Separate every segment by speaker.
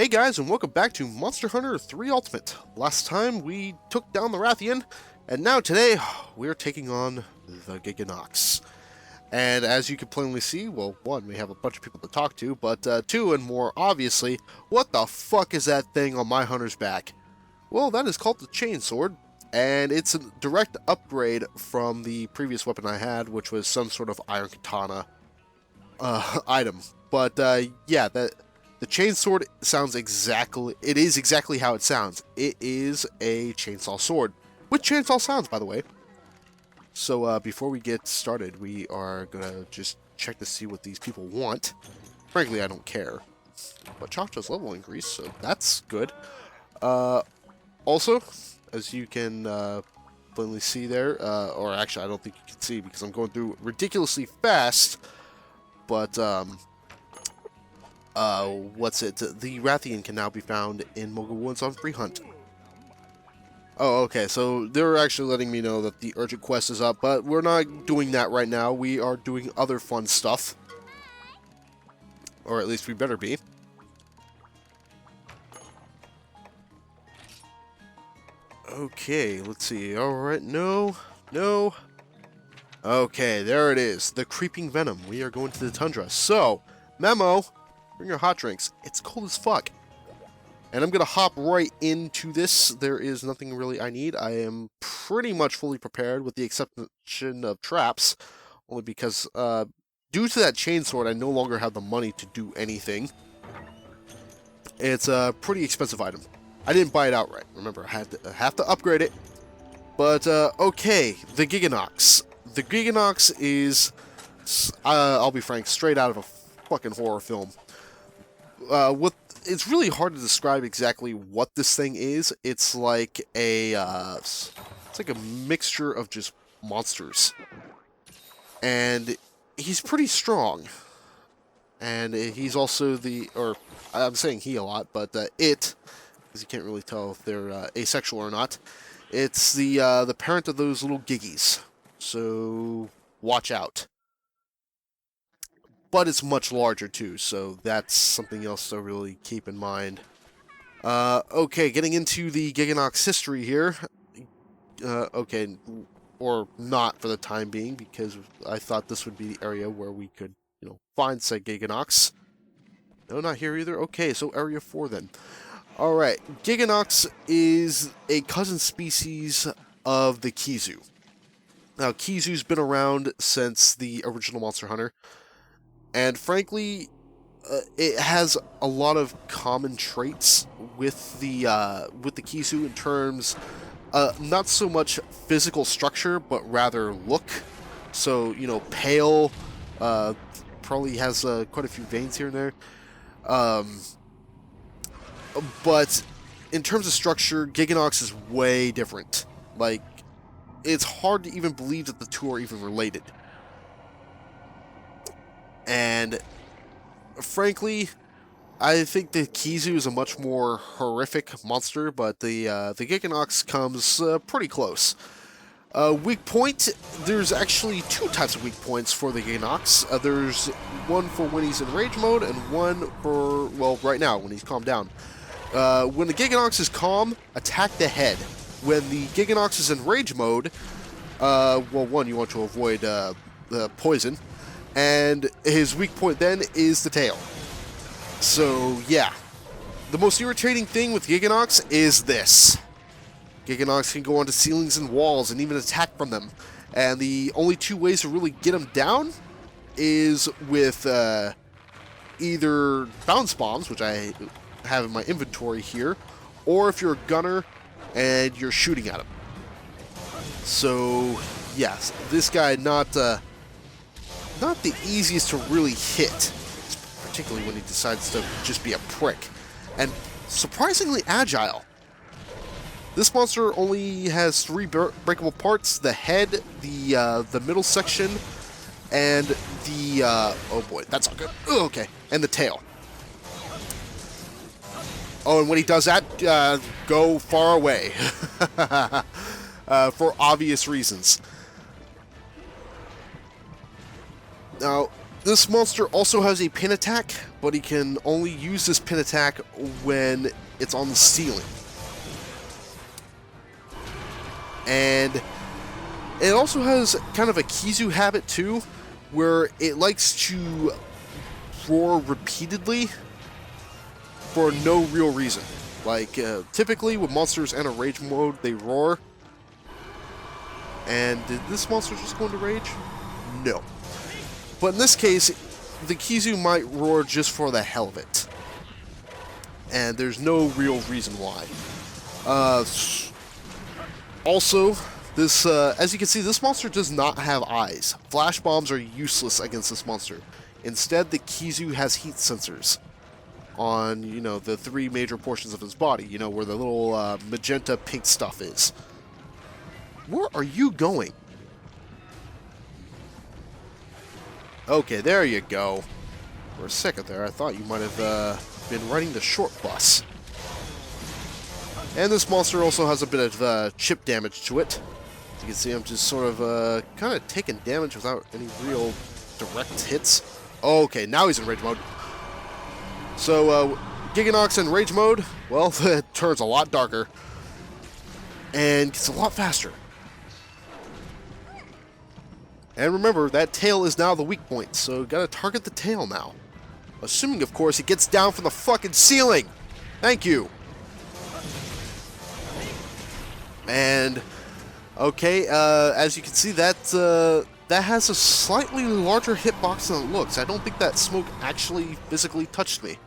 Speaker 1: Hey guys, and welcome back to Monster Hunter 3 Ultimate. Last time we took down the Rathian, and now today we're taking on the Giganox. And as you can plainly see, well, one, we have a bunch of people to talk to, but two, and more obviously, what the fuck is that thing on my hunter's back? Well, that is called the Chainsword, and it's a direct upgrade from the previous weapon I had, which was some sort of Iron Katana item. But yeah, the chainsword sounds it is exactly how it sounds. It is a chainsaw sword. With chainsaw sounds, by the way. So before we get started, we are gonna just check to see what these people want. Frankly, I don't care. But Chacho's level increased, so that's good. Also, as you can plainly see there, or actually I don't think you can see because I'm going through ridiculously fast, but what's it? The Rathian can now be found in Mogul Woods on free hunt. Oh, okay, so they're actually letting me know that the urgent quest is up, but we're not doing that right now. We are doing other fun stuff. Or at least we better be. Okay, let's see. Alright, no. Okay, there it is. The creeping Venom. We are going to the tundra. So, memo, bring your hot drinks. It's cold as fuck. And I'm going to hop right into this. There is nothing really I need. I am pretty much fully prepared with the exception of traps. Only because, due to that chainsword, I no longer have the money to do anything. It's a pretty expensive item. I didn't buy it outright. Remember, I have to upgrade it. But, okay, the Giganox. The Giganox is, I'll be frank, straight out of a fucking horror film. It's really hard to describe exactly what this thing is. It's like it's like a mixture of just monsters. And he's pretty strong. And he's also I'm saying he a lot, but it, because you can't really tell if they're asexual or not. It's the parent of those little giggies. So watch out. But it's much larger too, so that's something else to really keep in mind. Okay, getting into the Giganox history here. Okay, or not for the time being, because I thought this would be the area where we could, find said Giganox. No, not here either. Okay, so Area 4 then. Alright, Giganox is a cousin species of the Kizu. Now, Kizu's been around since the original Monster Hunter. And frankly, it has a lot of common traits with the Kizu in terms, not so much physical structure, but rather look. So pale, probably has quite a few veins here and there. But in terms of structure, Giganox is way different. Like, it's hard to even believe that the two are even related. And frankly, I think the Kizu is a much more horrific monster, but the Giganox comes pretty close. Weak point, there's actually two types of weak points for the Giganox. There's one for when he's in rage mode, and one for, well, right now, when he's calmed down. When the Giganox is calm, attack the head. When the Giganox is in rage mode, well, one, you want to avoid the poison. And his weak point then is the tail. So, yeah. The most irritating thing with Giganox is this. Giganox can go onto ceilings and walls and even attack from them. And the only two ways to really get him down is with either bounce bombs, which I have in my inventory here, or if you're a gunner and you're shooting at him. So, yes, this guy not the easiest to really hit, particularly when he decides to just be a prick, and surprisingly agile. This monster only has 3 breakable parts: the head, the middle section, and the oh boy, that's not good. Ugh, okay, and the tail. Oh, and when he does that, go far away for obvious reasons. Now, this monster also has a pin attack, but he can only use this pin attack when it's on the ceiling. And it also has kind of a Kizu habit too, where it likes to roar repeatedly for no real reason. Like, typically when monsters enter rage mode, they roar. And did this monster just go into rage? No. But in this case, the Kizu might roar just for the hell of it. And there's no real reason why. Also, this, as you can see, this monster does not have eyes. Flash bombs are useless against this monster. Instead, the Kizu has heat sensors on, you know, the three major portions of his body, you know, where the little magenta pink stuff is. Where are you going? Okay, there you go. For a second there, I thought you might have been riding the short bus. And this monster also has a bit of chip damage to it. As you can see, I'm just sort of kind of taking damage without any real direct hits. Okay, now he's in rage mode. So, Giganox in rage mode, well, it turns a lot darker. And gets a lot faster. And remember, that tail is now the weak point, so gotta target the tail now. Assuming, of course, it gets down from the fucking ceiling! Thank you! And, okay, as you can see, that has a slightly larger hitbox than it looks. I don't think that smoke actually physically touched me.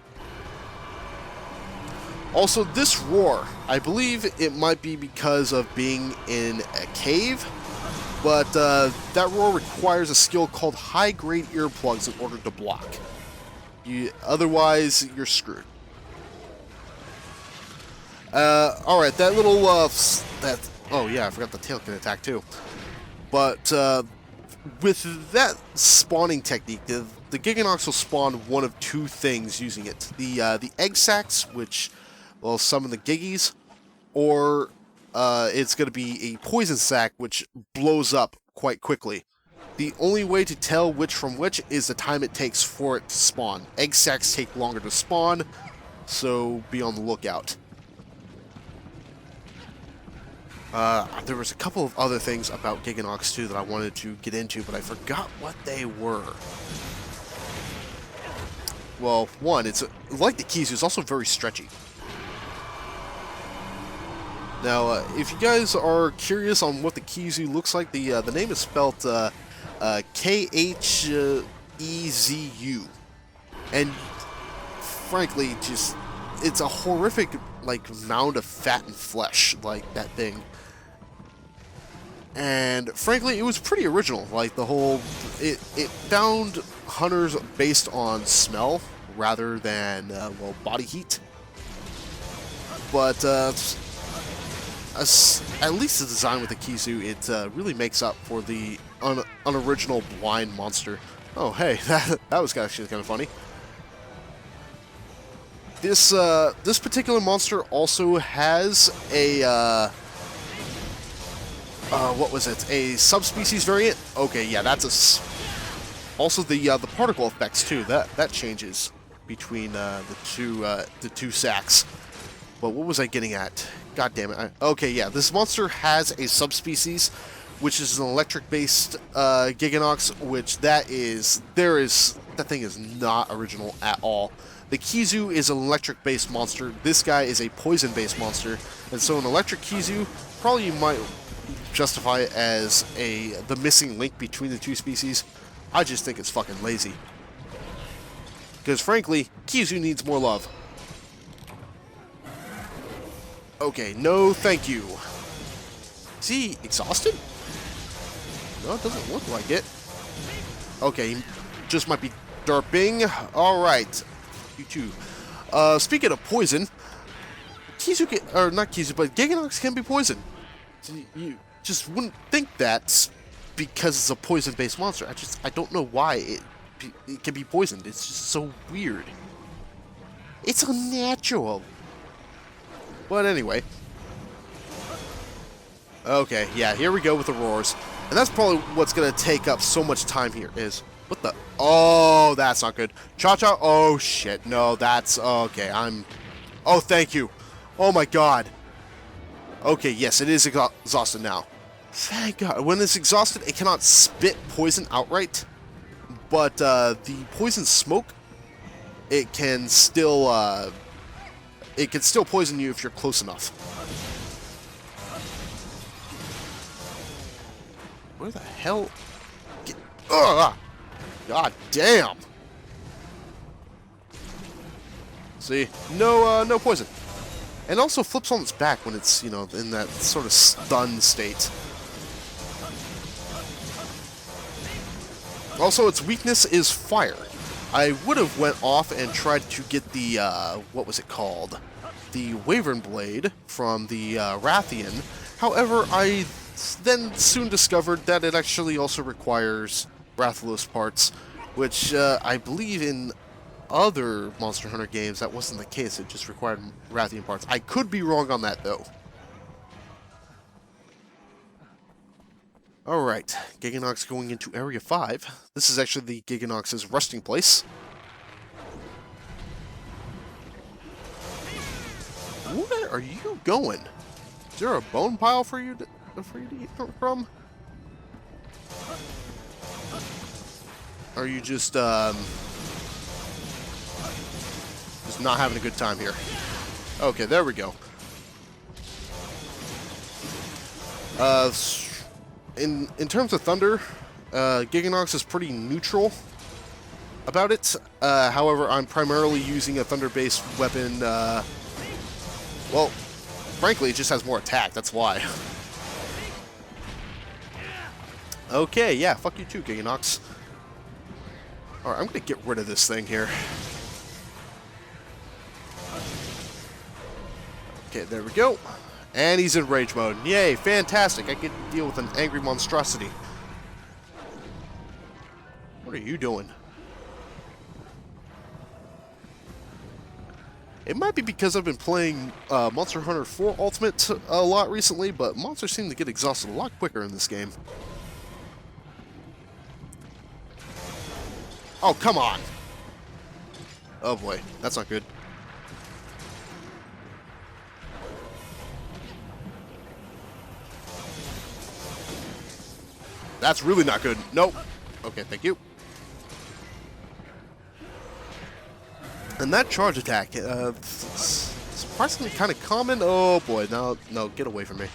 Speaker 1: Also, this roar, I believe it might be because of being in a cave, but that roar requires a skill called high-grade earplugs in order to block. Otherwise, you're screwed. Alright, that little, oh yeah, I forgot the tail can attack too. But, with that spawning technique, the Giganox will spawn one of two things using it. The egg sacs, which will summon the Giggies, or it's going to be a poison sac, which blows up quite quickly. The only way to tell which from which is the time it takes for it to spawn. Egg sacs take longer to spawn, so be on the lookout. There was a couple of other things about Giganox too that I wanted to get into, but I forgot what they were. Well, one, it's like the Kizu, it's also very stretchy. Now, if you guys are curious on what the Kizu looks like, the name is spelled K-H-E-Z-U. And frankly, just, it's a horrific, like, mound of fat and flesh, like, that thing. And frankly, it was pretty original. Like, the whole, it found hunters based on smell rather than, well, body heat. But, at least the design with the Kizu, it really makes up for the unoriginal blind monster. Oh, hey, that was actually kind of funny. This this particular monster also has a what was it? A subspecies variant. Okay, yeah, that's also the particle effects too. That changes between the two sacks. But what was I getting at? God damn it. Okay, yeah, this monster has a subspecies, which is an electric-based Giganox, which that thing is not original at all. The Kizu is an electric-based monster. This guy is a poison-based monster. And so an electric Kizu, probably you might justify it as the missing link between the two species. I just think it's fucking lazy. Because frankly, Kizu needs more love. Okay, no thank you. Is he exhausted? No, it doesn't look like it. Okay, he just might be derping. Alright. You too. Speaking of poison, Kizu can, or not Kizu, but Giganox can be poisoned. You just wouldn't think that because it's a poison-based monster. I don't know why it can be poisoned. It's just so weird. It's unnatural. But anyway. Okay, yeah, here we go with the roars. And that's probably what's going to take up so much time here is... What the... Oh, that's not good. Cha-cha. Oh, shit. No, that's... Okay, Oh, thank you. Oh, my God. Okay, yes, it is exhausted now. Thank God. When it's exhausted, it cannot spit poison outright. But, the poison smoke, it can still poison you if you're close enough. Where the hell? Ugh! God damn! See? No poison. And also flips on its back when it's, you know, in that sort of stunned state. Also, its weakness is fire. I would have went off and tried to get the, what was it called? The Wyvern Blade from the Rathian. However, I then soon discovered that it actually also requires Rathalos parts, which I believe in other Monster Hunter games that wasn't the case. It just required Rathian parts. I could be wrong on that, though. Alright, Giganox going into Area 5. This is actually the Giganox's resting place. Where are you going? Is there a bone pile for you to eat from? Are you just not having a good time here? Okay, there we go. In terms of thunder, Giganox is pretty neutral about it. However, I'm primarily using a thunder-based weapon. Well, frankly, it just has more attack. That's why. Okay, yeah, fuck you too, Giganox. Alright, I'm gonna get rid of this thing here. Okay, there we go. And he's in rage mode. Yay, fantastic. I can deal with an angry monstrosity. What are you doing? It might be because I've been playing Monster Hunter 4 Ultimate a lot recently, but monsters seem to get exhausted a lot quicker in this game. Oh, come on! Oh boy, that's not good. That's really not good. Nope. Okay, thank you. And that charge attack, surprisingly kind of common. Oh boy, no, get away from me.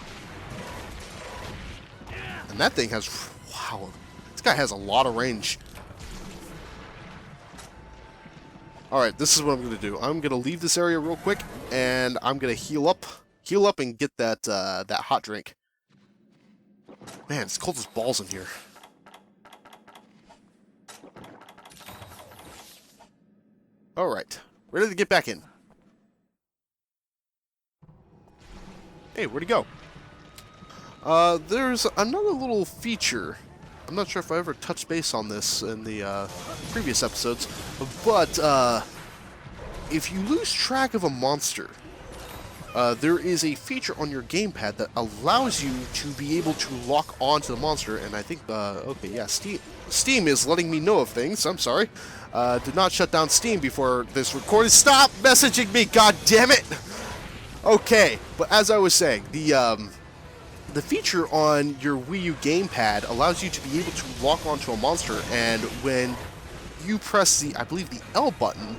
Speaker 1: And that thing has, wow, this guy has a lot of range. Alright, this is what I'm going to do. I'm going to leave this area real quick, and I'm going to heal up and get that, that hot drink. Man, it's cold as balls in here. Alright, ready to get back in. Hey, where'd he go? There's another little feature. I'm not sure if I ever touched base on this in the previous episodes, but if you lose track of a monster, there is a feature on your gamepad that allows you to be able to lock onto the monster, and I think, okay, yeah, Steam is letting me know of things. I'm sorry. Did not shut down Steam before this recording. Stop messaging me, god damn it! Okay, but as I was saying, the feature on your Wii U gamepad allows you to be able to lock onto a monster, and when you press the, I believe, the L button,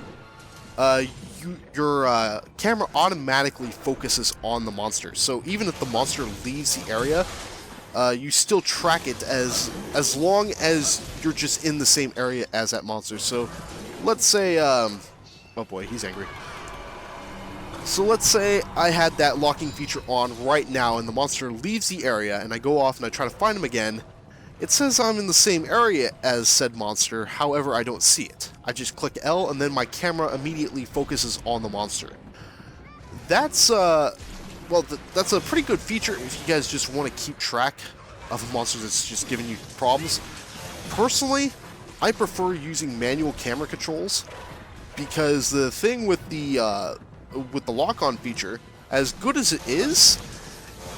Speaker 1: your camera automatically focuses on the monster. So even if the monster leaves the area, you still track it as long as you're just in the same area as that monster. So let's say, oh boy, he's angry. So let's say I had that locking feature on right now, and the monster leaves the area, and I go off and I try to find him again. It says I'm in the same area as said monster, however I don't see it. I just click L, and then my camera immediately focuses on the monster. That's, well, that's a pretty good feature if you guys just want to keep track of a monster that's just giving you problems. Personally, I prefer using manual camera controls, because the thing with the lock-on feature, as good as it is,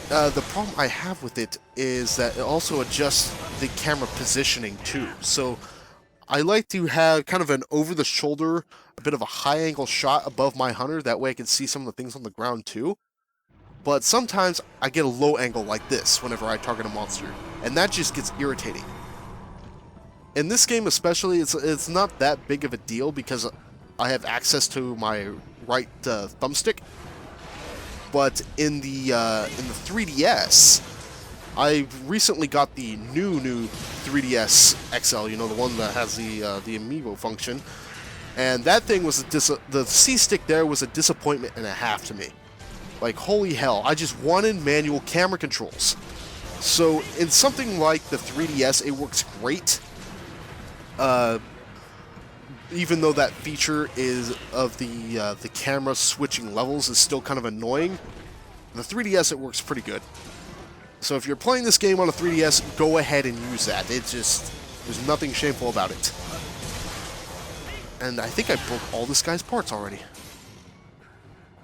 Speaker 1: the problem I have with it is that it also adjusts the camera positioning too. So I like to have kind of an over-the-shoulder, a bit of a high-angle shot above my hunter. That way I can see some of the things on the ground too. But sometimes I get a low angle like this whenever I target a monster, and that just gets irritating. In this game especially, it's not that big of a deal because I have access to my right thumbstick. But in the 3DS, I recently got the new 3DS XL. You know, the one that has the amiibo function, and that thing was the C stick there was a disappointment and a half to me. Like, holy hell, I just wanted manual camera controls. So in something like the 3DS, it works great. Even though that feature is of the camera switching levels is still kind of annoying, the 3DS it works pretty good. So if you're playing this game on a 3DS, go ahead and use that. It just, there's nothing shameful about it. And I think I broke all this guy's parts already.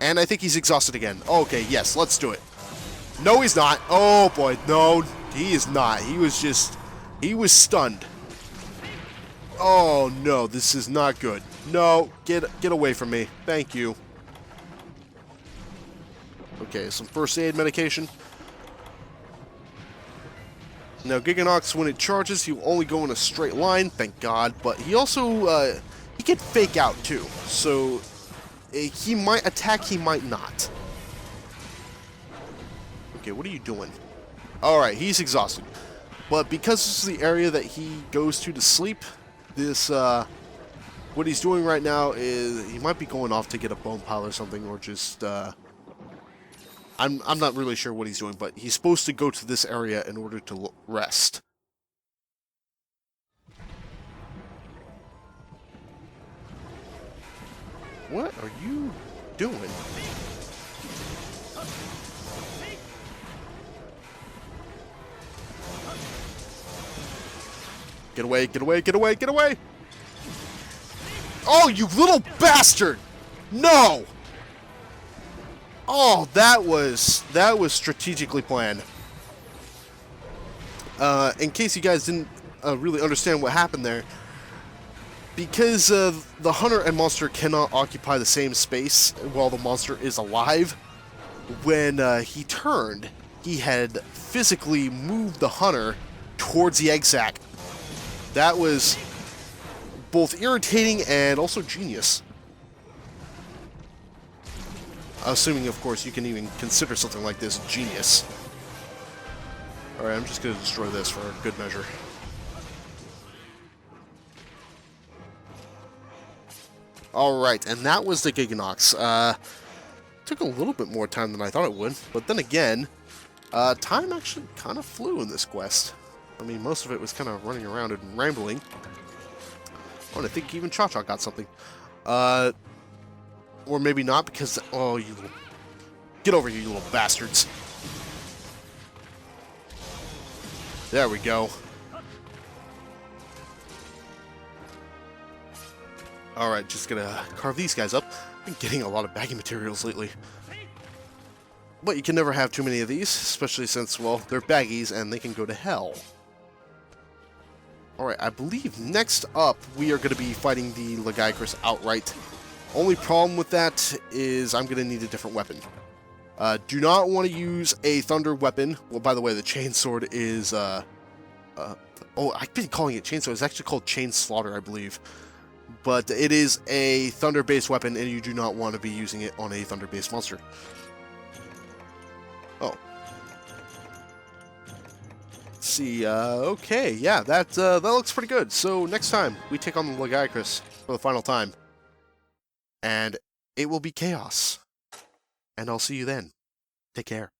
Speaker 1: And I think he's exhausted again. Okay, yes, let's do it. No, he's not. Oh boy, no, he is not. He was stunned. Oh no, this is not good. No, get away from me. Thank you. Okay, some first aid medication. Now, Giganox, when it charges, he will only go in a straight line, thank God. But he also, he can fake out too. So, he might attack, he might not. Okay, what are you doing? Alright, he's exhausted. But because this is the area that he goes to sleep, this, what he's doing right now is he might be going off to get a bone pile or something, or just, I'm not really sure what he's doing, but he's supposed to go to this area in order to rest. What are you doing? Get away, get away, get away, get away! Oh, you little bastard! No! Oh, that was strategically planned. In case you guys didn't really understand what happened there, because the hunter and monster cannot occupy the same space while the monster is alive, when he turned, he had physically moved the hunter towards the egg sac. That was both irritating and also genius. Assuming, of course, you can even consider something like this genius. Alright, I'm just going to destroy this for good measure. Alright, and that was the Giganox. Took a little bit more time than I thought it would, but then again, time actually kind of flew in this quest. I mean, most of it was kind of running around and rambling. Oh, and I think even Cha-Cha got something. Or maybe not, because... Oh, you little... Get over here, you little bastards. There we go. Alright, just gonna carve these guys up. I've been getting a lot of baggy materials lately. But you can never have too many of these, especially since, well, they're baggies and they can go to hell. Alright, I believe next up we are going to be fighting the Lagiacrus outright. Only problem with that is I'm going to need a different weapon. Do not want to use a thunder weapon. Well, by the way, the chainsword is, oh, I've been calling it chainsword. It's actually called chain slaughter, I believe. But it is a thunder-based weapon, and you do not want to be using it on a thunder-based monster. Oh. Let's see, okay, yeah, that looks pretty good. So, next time, we take on the Lagiacrus for the final time. And it will be chaos. And I'll see you then. Take care.